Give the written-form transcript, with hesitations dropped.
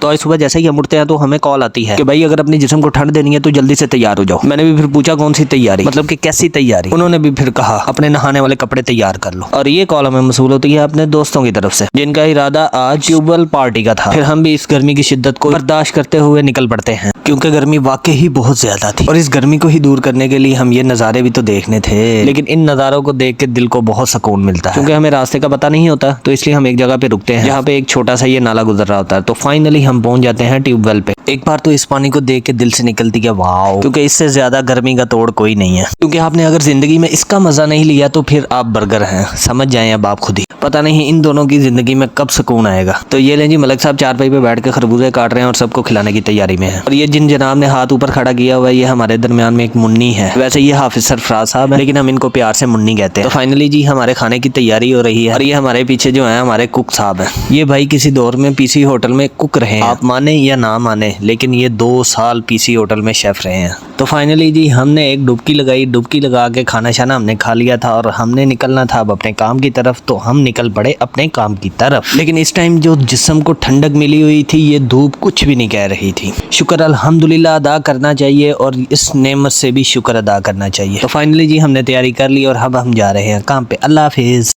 तो आज सुबह जैसे ही हम उठते हैं तो हमें कॉल आती है कि भाई अगर अपने जिस्म को ठंड देनी है तो जल्दी से तैयार हो जाओ। मैंने भी फिर पूछा कौन सी तैयारी, मतलब कि कैसी तैयारी। उन्होंने भी फिर कहा अपने नहाने वाले कपड़े तैयार कर लो। और ये कॉल हमें मसूल होती है अपने दोस्तों की तरफ से जिनका इरादा आज ट्यूबवेल पार्टी का था। फिर हम भी इस गर्मी की शिद्दत को बर्दाश्त करते हुए निकल पड़ते हैं क्योंकि गर्मी वाकई ही बहुत ज्यादा थी और इस गर्मी को ही दूर करने के लिए हम ये नज़ारे भी तो देखने थे। लेकिन इन नज़ारों को देख के दिल को बहुत सुकून मिलता है क्योंकि हमें रास्ते का पता नहीं होता, तो इसलिए हम एक जगह पे रुकते हैं जहाँ पे एक छोटा सा ये नाला गुजर रहा होता है। तो फाइनली हम पहुंच जाते हैं ट्यूबवेल पे। एक बार तो इस पानी को देख के दिल से निकलती है वाओ, क्योंकि इससे ज्यादा गर्मी का तोड़ कोई नहीं है। क्योंकि आपने अगर जिंदगी में इसका मजा नहीं लिया तो फिर आप बर्गर हैं, समझ जाएं अब आप खुद ही। पता नहीं इन दोनों की जिंदगी में कब सुकून आएगा। तो ये लें जी, मलिक साहब चारपाई पे बैठ के खरबूजे काट रहे हैं और सबको खिलाने की तैयारी में है। और ये जिन जनाब ने हाथ ऊपर खड़ा किया हुआ है ये हमारे दरमियान में एक मुन्नी है। वैसे ये हाफिज सरफराज साहब है लेकिन हम इनको प्यार से मुन्नी कहते हैं। तो फाइनली जी हमारे खाने की तैयारी हो रही है और ये हमारे पीछे जो है हमारे कुक साहब है। ये भाई किसी दौर में पीसी होटल में कुक रहे हैं, आप माने या ना माने, लेकिन ये 2 साल पीसी होटल में शेफ रहे हैं। तो फाइनली जी हमने एक डुबकी लगाई, डुबकी लगा के खाना शाना हमने खा लिया था और हमने निकलना था अब अपने काम की तरफ। तो हम निकल पड़े अपने काम की तरफ। लेकिन इस टाइम जो जिस्म को ठंडक मिली हुई थी ये धूप कुछ भी नहीं कह रही थी। शुक्र अल्हम्दुलिल्लाह अदा करना चाहिए और इस नेमत से भी शुक्र अदा करना चाहिए। तो फाइनली जी हमने तैयारी कर ली और अब हम जा रहे हैं काम पे। अल्लाह हाफिज।